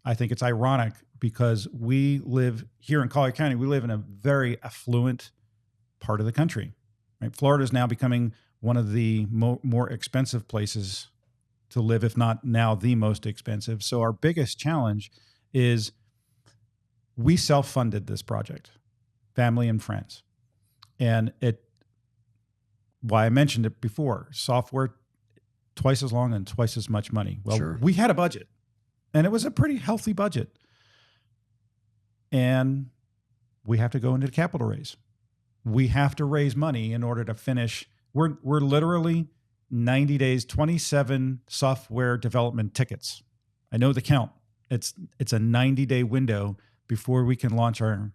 Speaker 2: I think it's ironic, because we live here in Collier County, we live in a very affluent part of the country. Right? Florida is now becoming one of the more expensive places to live, if not now the most expensive. So our biggest challenge is we self-funded this project, family and friends. And why I mentioned it before, software, twice as long and twice as much money. Well,
Speaker 1: sure.
Speaker 2: We had a budget, and it was a pretty healthy budget. And we have to go into the capital raise. We have to raise money in order to finish. We're literally 90 days, 27 software development tickets. I know the count. It's a 90-day window before we can launch our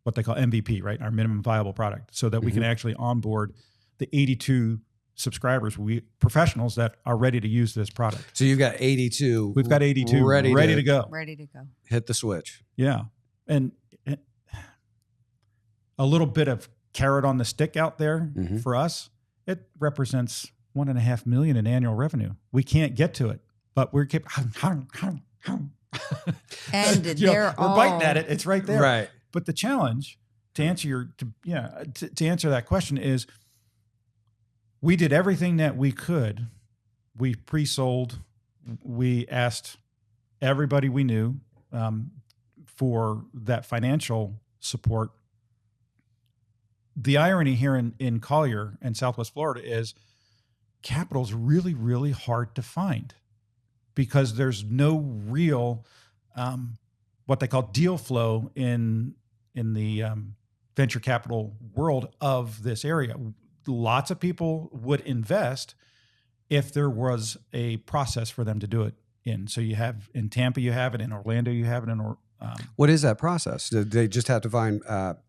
Speaker 2: what they call MVP, right? Our minimum viable product, so that we can actually onboard the 82 subscribers, professionals that are ready to use this product.
Speaker 1: So you've got 82.
Speaker 2: We've got 82 ready to go.
Speaker 3: Ready to go.
Speaker 1: Hit the switch.
Speaker 2: Yeah. And a little bit of carrot on the stick out there for us, it represents $1.5 million in annual revenue. We can't get to it, but we're
Speaker 3: And
Speaker 2: we're biting at it. It's right there.
Speaker 1: Right.
Speaker 2: But the challenge to answer to answer that question is, we did everything that we could. We pre-sold. We asked everybody we knew for that financial support. The irony here in Collier and Southwest Florida is capital's really, really hard to find, because there's no real what they call deal flow in the venture capital world of this area. Lots of people would invest if there was a process for them to do it in. So you have in Tampa, you have it in Orlando, you have it in.
Speaker 1: What is that process? Do they just have to find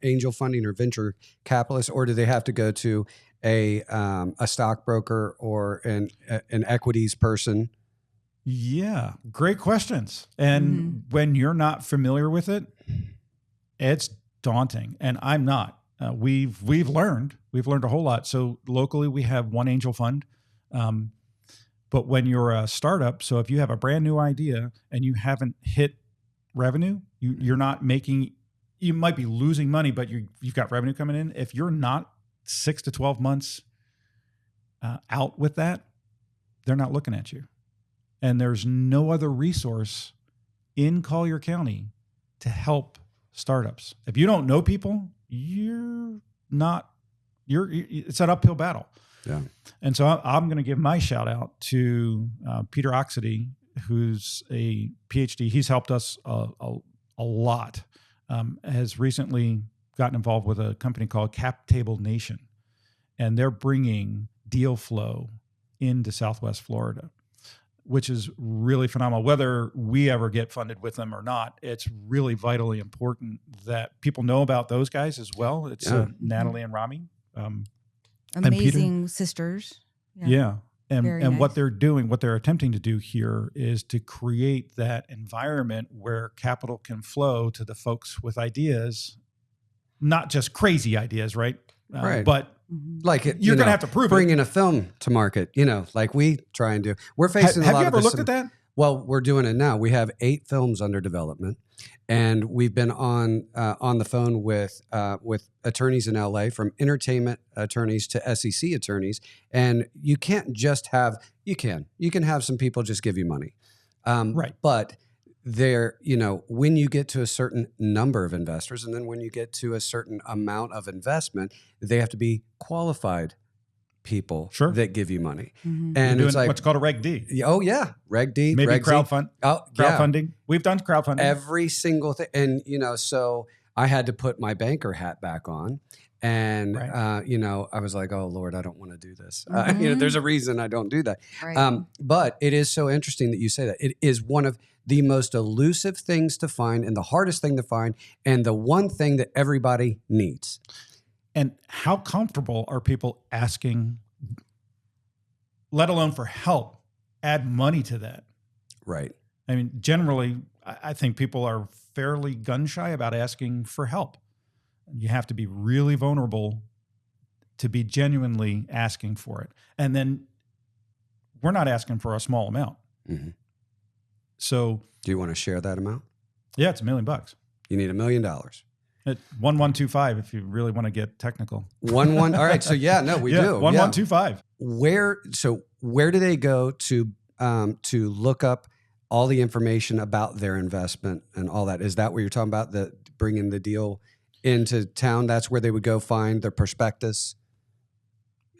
Speaker 1: angel funding or venture capitalists, or do they have to go to a stockbroker or an equities person?
Speaker 2: Yeah, great questions. And when you're not familiar with it, it's daunting. And I'm not. We've learned a whole lot. So locally, we have one angel fund. But when you're a startup, so if you have a brand new idea and you haven't hit revenue, you're not making. You might be losing money, but you've got revenue coming in. If you're not 6 to 12 months out with that, they're not looking at you. And there's no other resource in Collier County to help startups. If you don't know people, it's an uphill battle.
Speaker 1: Yeah.
Speaker 2: And so I'm going to give my shout out to Peter Oxedy, who's a PhD. He's helped us a lot. Has recently gotten involved with a company called Cap Table Nation, and they're bringing deal flow into Southwest Florida, which is really phenomenal. Whether we ever get funded with them or not, it's really vitally important that people know about those guys as well. It's Natalie and Rami.
Speaker 3: Amazing sisters.
Speaker 2: Yeah. And
Speaker 3: nice.
Speaker 2: What they're doing, what they're attempting to do here is to create that environment where capital can flow to the folks with ideas, not just crazy ideas, right?
Speaker 1: Right.
Speaker 2: But
Speaker 1: like
Speaker 2: you're going to have to prove
Speaker 1: bringing a film to market, like we try and do. We're facing a lot of.
Speaker 2: Have you ever looked at that?
Speaker 1: Well, we're doing it now. We have 8 films under development, and we've been on the phone with attorneys in LA, from entertainment attorneys to SEC attorneys. And you can't just have. You can have some people just give you money,
Speaker 2: right?
Speaker 1: But when you get to a certain number of investors, and then when you get to a certain amount of investment, they have to be qualified people that give you money.
Speaker 2: And it's like what's called a Reg D.
Speaker 1: Oh yeah, Reg D.
Speaker 2: Maybe
Speaker 1: Reg
Speaker 2: crowdfund. Crowdfunding. Yeah. We've done crowdfunding.
Speaker 1: Every single thing, and so I had to put my banker hat back on. And, I was like, oh, Lord, I don't want to do this. There's a reason I don't do that. Right. But it is so interesting that you say that. It is one of the most elusive things to find and the hardest thing to find, and the one thing that everybody needs.
Speaker 2: And how comfortable are people asking, let alone for help, add money to that?
Speaker 1: Right.
Speaker 2: I mean, generally, I think people are fairly gun shy about asking for help. You have to be really vulnerable to be genuinely asking for it. And then we're not asking for a small amount.
Speaker 1: Mm-hmm.
Speaker 2: So
Speaker 1: do you want to share that amount?
Speaker 2: Yeah, it's $1 million.
Speaker 1: You need $1 million.
Speaker 2: At 1125, if you really want to get technical.
Speaker 1: 11. All right. So we do.
Speaker 2: 1125.
Speaker 1: Where do they go to look up all the information about their investment and all that? Is that what you're talking about? Bringing the deal into town? That's where they would go find their prospectus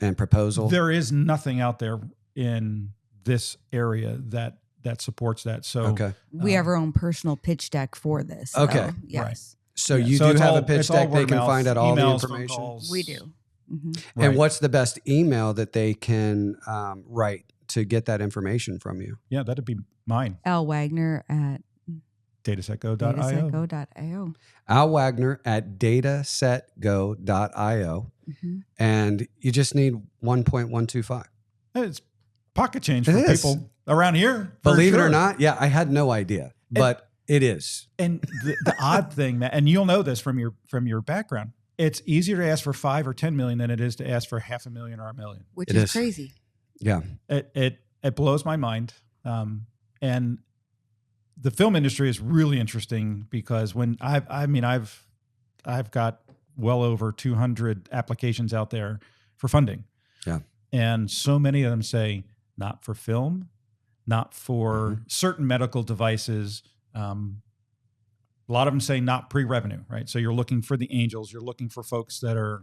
Speaker 1: and proposal?
Speaker 2: There is nothing out there in this area that supports that. So
Speaker 3: we have our own personal pitch deck for this.
Speaker 1: Okay.
Speaker 3: So, yes.
Speaker 2: Right.
Speaker 1: So you do have a pitch deck they can find out all the information?
Speaker 3: We do. Mm-hmm.
Speaker 1: Right. And what's the best email that they can write to get that information from you?
Speaker 2: Yeah, that'd be mine.
Speaker 3: Al Wagner at
Speaker 2: datasetgo.io.
Speaker 1: Al Wagner at datasetgo.io. Mm-hmm. And you just need 1.125.
Speaker 2: It's pocket change for people around here.
Speaker 1: Believe it or not. Yeah, I had no idea, but it is.
Speaker 2: And the odd thing, that, and you'll know this from your background, it's easier to ask for 5 or 10 million than it is to ask for $500,000 or $1 million.
Speaker 3: Which is crazy.
Speaker 1: Yeah.
Speaker 2: It blows my mind. And the film industry is really interesting because when I've got well over 200 applications out there for funding.
Speaker 1: Yeah.
Speaker 2: And so many of them say not for film, not for certain medical devices. A lot of them say not pre-revenue, right? So you're looking for the angels. You're looking for folks that are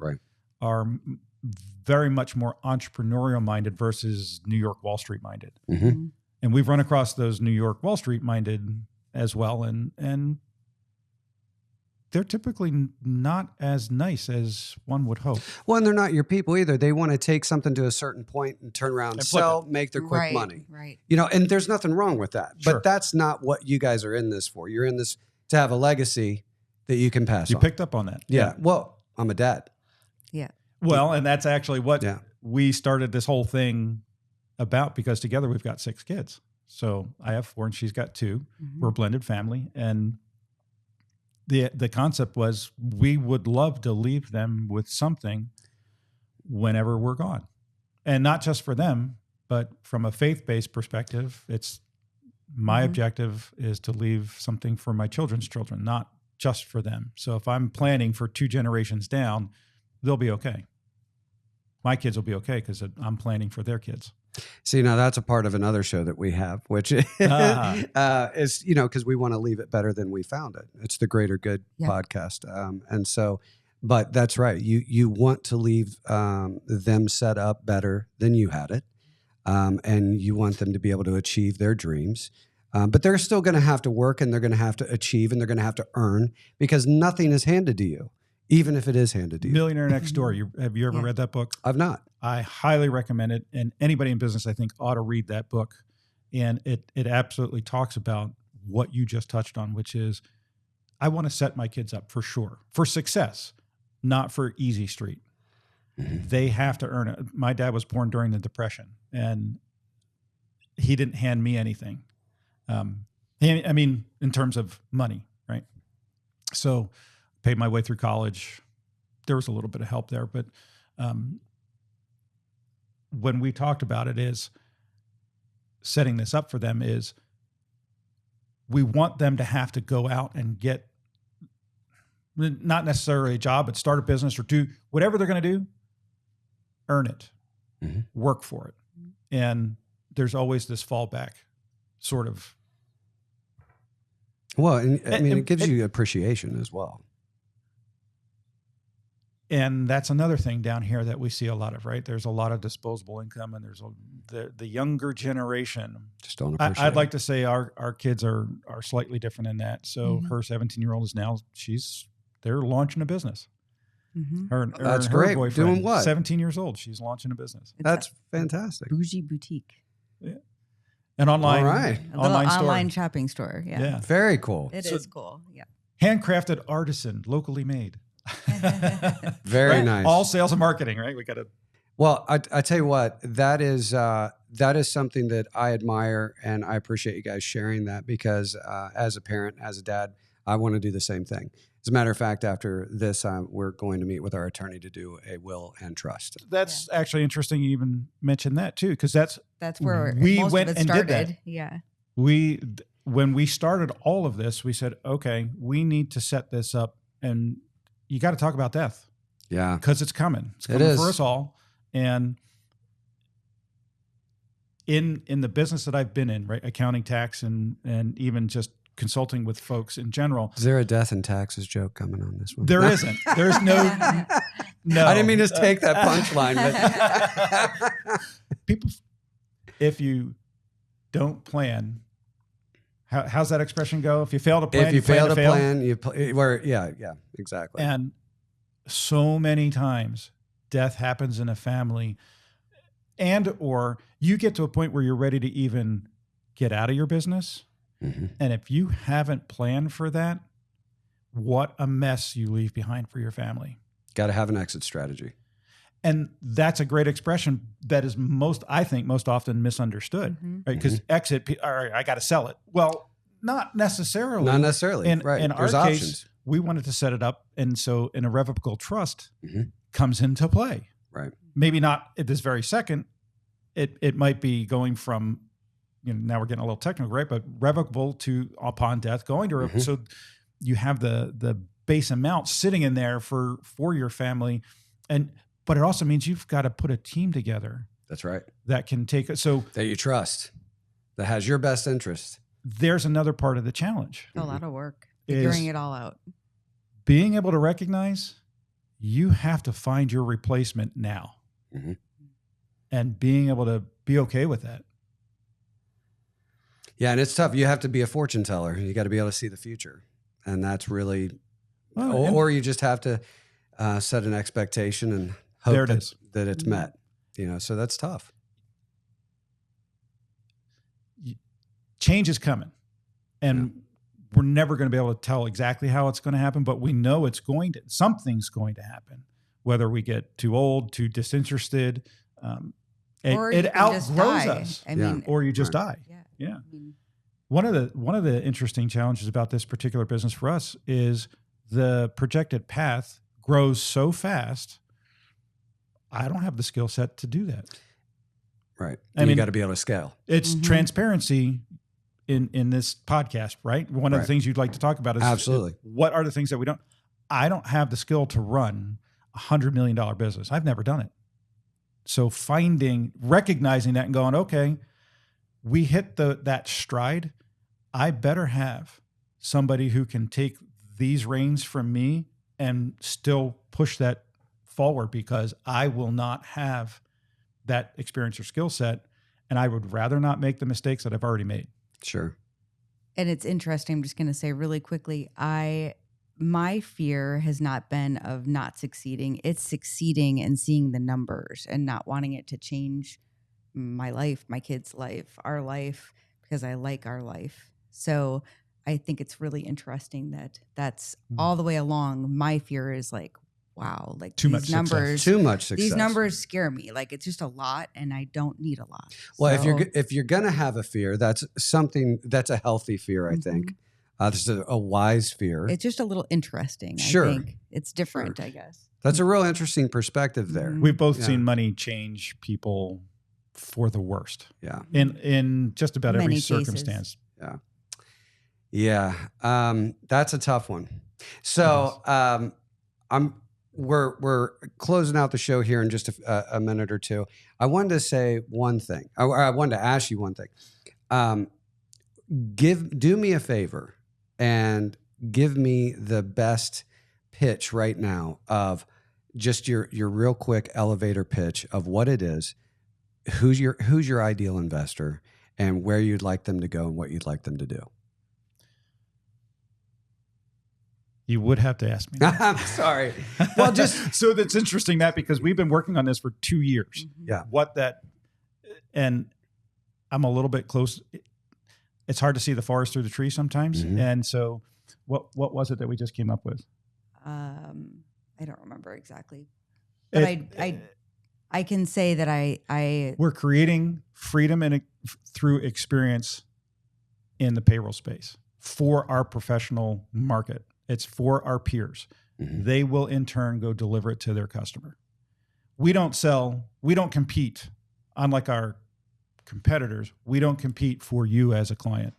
Speaker 2: very much more entrepreneurial minded versus New York Wall Street minded.
Speaker 1: Mm-hmm.
Speaker 2: And we've run across those New York Wall Street minded as well. And they're typically not as nice as one would hope.
Speaker 1: Well, and they're not your people either. They want to take something to a certain point and turn around,
Speaker 2: And flip
Speaker 1: sell, make their quick
Speaker 3: Right,
Speaker 1: money.
Speaker 3: right.
Speaker 1: You know, and there's nothing wrong with that.
Speaker 2: Sure.
Speaker 1: But that's not what you guys are in this for. You're in this to have a legacy that you can pass
Speaker 2: You
Speaker 1: on.
Speaker 2: picked up on that.
Speaker 1: Yeah. Well, I'm a dad.
Speaker 3: Yeah.
Speaker 2: Well, and that's actually what
Speaker 1: Yeah.
Speaker 2: we started this whole thing about, because together we've got 6 kids. So I have 4 and she's got 2.
Speaker 3: Mhm.
Speaker 2: We're a blended family. And the concept was we would love to leave them with something whenever we're gone. And not just for them, but from a faith-based perspective, it's my
Speaker 3: Mhm.
Speaker 2: objective is to leave something for my children's children, not just for them. So if I'm planning for 2 generations down, they'll be okay. My kids will be okay because I'm planning for their kids.
Speaker 1: See, now that's a part of another show that we have, which is, you know, because we want to leave it better than we found it. It's the Greater Good
Speaker 3: Yeah.
Speaker 1: podcast. And so, but that's right. You want to leave them set up better than you had it. And you want them to be able to achieve their dreams. But they're still going to have to work, and they're going to have to achieve, and they're going to have to earn, because nothing is handed to you, even if it is handed to you.
Speaker 2: Millionaire Next Door. Have you ever
Speaker 3: Yeah.
Speaker 2: read that book?
Speaker 1: I've not.
Speaker 2: I highly recommend it. And anybody in business, I think, ought to read that book. And it absolutely talks about what you just touched on, which is I want to set my kids up for sure, for success, not for easy street.
Speaker 1: Mhm.
Speaker 2: They have to earn it. My dad was born during the Depression, and he didn't hand me anything. I mean, in terms of money, right? So paid my way through college. There was a little bit of help there, but when we talked about it, is setting this up for them is we want them to have to go out and get not necessarily a job, but start a business or do whatever they're going to do, earn it,
Speaker 1: Mhm.
Speaker 2: work for it. And there's always this fallback sort of.
Speaker 1: Well, and, I mean,
Speaker 2: And-
Speaker 1: it gives
Speaker 2: and-
Speaker 1: you appreciation as well.
Speaker 2: And that's another thing down here that we see a lot of, right? There's a lot of disposable income, and there's the younger generation.
Speaker 1: Just don't appreciate
Speaker 2: I'd like
Speaker 1: it.
Speaker 2: to say our kids are slightly different in that. So
Speaker 3: Mhm.
Speaker 2: her 17-year-old is now, they're launching a business.
Speaker 3: Mhm.
Speaker 2: Her,
Speaker 1: That's
Speaker 2: her
Speaker 1: great.
Speaker 2: boyfriend,
Speaker 1: Doing what?
Speaker 2: 17 years old, she's launching a business.
Speaker 3: It's
Speaker 1: That's
Speaker 3: a
Speaker 1: fantastic.
Speaker 3: bougie boutique.
Speaker 2: An online,
Speaker 1: All right.
Speaker 3: A little
Speaker 2: online store.
Speaker 3: online shopping store. Yeah.
Speaker 2: Yeah.
Speaker 1: Very cool.
Speaker 3: It
Speaker 2: So-
Speaker 3: is cool. Yeah.
Speaker 2: Handcrafted artisan, locally made.
Speaker 1: Very
Speaker 2: Right?
Speaker 1: nice.
Speaker 2: All sales and marketing, right? We got to.
Speaker 1: Well, I tell you what, that is something that I admire, and I appreciate you guys sharing that, because as a parent, as a dad, I want to do the same thing. As a matter of fact, after this, we're going to meet with our attorney to do a will and trust.
Speaker 2: That's actually interesting. You even mentioned that too, because that's
Speaker 3: That's where
Speaker 2: We
Speaker 3: most
Speaker 2: went
Speaker 3: of it
Speaker 2: and did that.
Speaker 3: started. Yeah.
Speaker 2: when we started all of this, we said, okay, we need to set this up, and you got to talk about death
Speaker 1: Yeah.
Speaker 2: because it's coming. It's
Speaker 1: It
Speaker 2: coming
Speaker 1: is.
Speaker 2: for us all. And in the business that I've been in, right, accounting, tax, and even just consulting with folks in general,
Speaker 1: Is there a death and taxes joke coming on this one?
Speaker 2: there isn't. There's no.
Speaker 1: I didn't mean to take that punchline, but
Speaker 2: People, if you don't plan, how's that expression go? If you fail to plan,
Speaker 1: if you fail to
Speaker 2: fail.
Speaker 1: plan, yeah, exactly.
Speaker 2: And so many times death happens in a family, and or you get to a point where you're ready to even get out of your business.
Speaker 1: Mhm.
Speaker 2: And if you haven't planned for that, what a mess you leave behind for your family.
Speaker 1: Got to have an exit strategy.
Speaker 2: And that's a great expression that is I think most often misunderstood,
Speaker 3: Mhm.
Speaker 2: right? Because exit, all right, I got to sell it. Well, not necessarily.
Speaker 1: Not necessarily.
Speaker 2: In,
Speaker 1: right.
Speaker 2: in
Speaker 1: There's
Speaker 2: our
Speaker 1: options.
Speaker 2: case, we wanted to set it up. And so an irrevocable trust
Speaker 1: Mhm.
Speaker 2: comes into play.
Speaker 1: Right.
Speaker 2: Maybe not at this very second. It might be going from, now we're getting a little technical, right? But revocable to upon death, going to,
Speaker 1: Mhm.
Speaker 2: so you have the base amount sitting in there for your family. But it also means you've got to put a team together
Speaker 1: That's right.
Speaker 2: that can take it. So
Speaker 1: That you trust, that has your best interest.
Speaker 2: there's another part of the challenge.
Speaker 3: A lot of work
Speaker 2: Is-
Speaker 3: figuring it all out.
Speaker 2: Being able to recognize you have to find your replacement now,
Speaker 1: Mhm.
Speaker 2: and being able to be okay with that.
Speaker 1: Yeah, and it's tough. You have to be a fortune teller. You got to be able to see the future, and that's really or you just have to set an expectation and hope that it's met. So that's tough.
Speaker 2: Change is coming, and we're never going to be able to tell exactly how it's going to happen, but we know something's going to happen, whether we get too old, too disinterested, it outgrows us. Or you just die. Yeah. One of the interesting challenges about this particular business for us is the projected path grows so fast. I don't have the skill set to do that.
Speaker 1: Right. You got to be able to scale.
Speaker 2: It's transparency in this podcast, right? One of the things you'd like to talk about is
Speaker 1: absolutely
Speaker 2: what are the things that we don't. I don't have the skill to run $100 million business. I've never done it. So recognizing that and going, okay, we hit that stride. I better have somebody who can take these reins from me and still push that forward, because I will not have that experience or skill set. And I would rather not make the mistakes that I've already made.
Speaker 1: Sure.
Speaker 3: And it's interesting. I'm just going to say really quickly, my fear has not been of not succeeding. It's succeeding and seeing the numbers and not wanting it to change my life, my kids' life, our life, because I like our life. So I think it's really interesting that's all the way along. My fear is like, wow, like
Speaker 2: too
Speaker 3: much numbers,
Speaker 1: too much success.
Speaker 3: These numbers scare me. Like it's just a lot, and I don't need a lot.
Speaker 1: Well, if you're gonna have a fear, that's a healthy fear. I think this is a wise fear.
Speaker 3: It's just a little interesting.
Speaker 1: Sure,
Speaker 3: I think it's different. I guess
Speaker 1: that's a real interesting perspective there.
Speaker 2: We've both seen money change people for the worst.
Speaker 1: Yeah,
Speaker 2: in just about every circumstance.
Speaker 1: Yeah, yeah. That's a tough one. So We're closing out the show here in just a minute or two. I wanted to say one thing. I wanted to ask you one thing. Do me a favor and give me the best pitch right now of just your real quick elevator pitch of what it is, who's your ideal investor, and where you'd like them to go and what you'd like them to do.
Speaker 2: You would have to ask me.
Speaker 1: I'm sorry. Well, just
Speaker 2: so that's interesting because we've been working on this for 2 years.
Speaker 1: Yeah.
Speaker 2: And I'm a little bit close. It's hard to see the forest through the trees sometimes. And so what was it that we just came up with?
Speaker 3: I don't remember exactly. But I can say that
Speaker 2: we're creating freedom through experience in the payroll space for our professional market. It's for our peers. They will in turn go deliver it to their customer. We don't compete. Unlike our competitors, we don't compete for you as a client.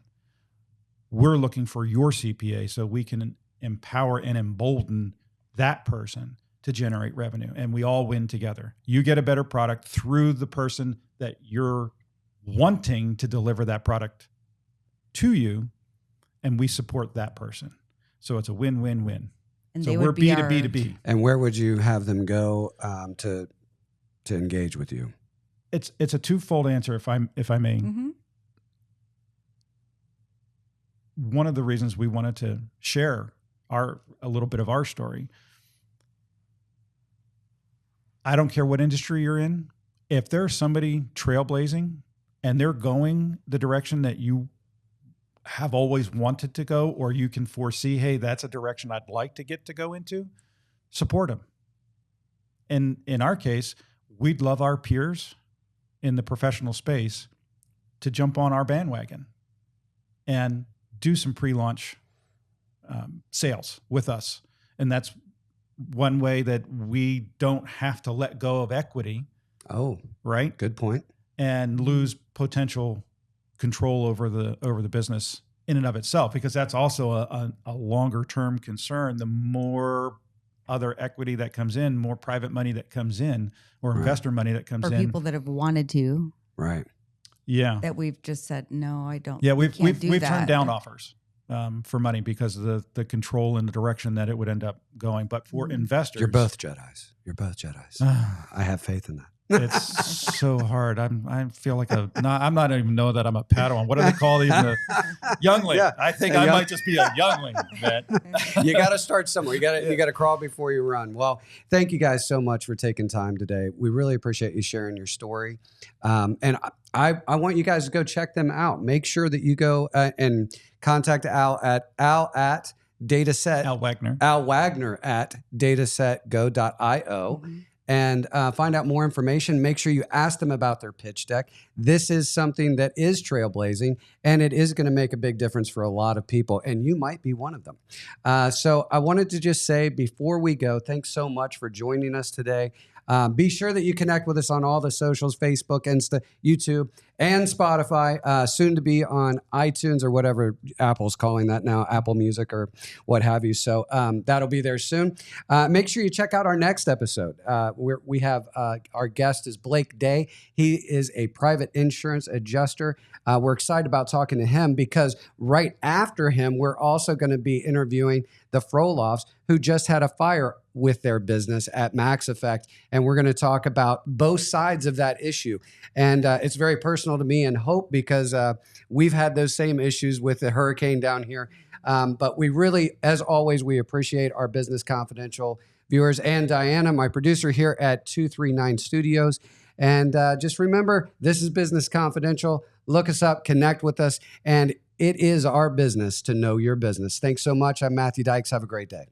Speaker 2: We're looking for your CPA so we can empower and embolden that person to generate revenue, and we all win together. You get a better product through the person that you're wanting to deliver that product to you, and we support that person. So it's a win-win-win.
Speaker 3: And
Speaker 2: so we're B2B to B.
Speaker 1: And where would you have them go to engage with you?
Speaker 2: It's a twofold answer, if I may. One of the reasons we wanted to share a little bit of our story. I don't care what industry you're in. If there's somebody trailblazing and they're going the direction that you have always wanted to go, or you can foresee, hey, that's a direction I'd like to get to go into, support them. And in our case, we'd love our peers in the professional space to jump on our bandwagon and do some pre-launch sales with us. And that's one way that we don't have to let go of equity.
Speaker 1: Oh,
Speaker 2: right.
Speaker 1: Good point.
Speaker 2: And lose potential control over the business in and of itself, because that's also a longer term concern. The more other equity that comes in, more private money that comes in, or investor money that comes in.
Speaker 3: Or people that have wanted to.
Speaker 1: Right.
Speaker 2: Yeah.
Speaker 3: That we've just said, no, I don't.
Speaker 2: Yeah, we've turned down offers for money because of the control and the direction that it would end up going. But for investors,
Speaker 1: you're both Jedis. I have faith in that.
Speaker 2: It's so hard. I feel like I'm not even know that I'm a Padawan. What do they call even a youngling?
Speaker 1: Yeah,
Speaker 2: I think
Speaker 1: a
Speaker 2: I
Speaker 1: young-
Speaker 2: might just be a youngling. That
Speaker 1: You got to start somewhere. You got to crawl before you run. Well, thank you guys so much for taking time today. We really appreciate you sharing your story. And I want you guys to go check them out. Make sure that you go and contact Al at dataset
Speaker 2: Al
Speaker 1: Wagner at datasetgo.io. And find out more information. Make sure you ask them about their pitch deck. This is something that is trailblazing, and it is going to make a big difference for a lot of people, and you might be one of them. So I wanted to just say before we go, thanks so much for joining us today. Be sure that you connect with us on all the socials, Facebook, Insta, YouTube, and Spotify, soon to be on iTunes or whatever Apple's calling that now, Apple Music or what have you. So that'll be there soon. Make sure you check out our next episode. We have our guest is Blake Day. He is a private insurance adjuster. We're excited about talking to him because right after him, we're also going to be interviewing the Frolofs, who just had a fire with their business at Max Effect. And we're going to talk about both sides of that issue. And it's very personal to me and Hope because we've had those same issues with the hurricane down here. But we really, as always, we appreciate our Business Confidential viewers and Diana, my producer here at 239 Studios. And just remember, this is Business Confidential. Look us up, connect with us, and it is our business to know your business. Thanks so much. I'm Matthew Dykes. Have a great day.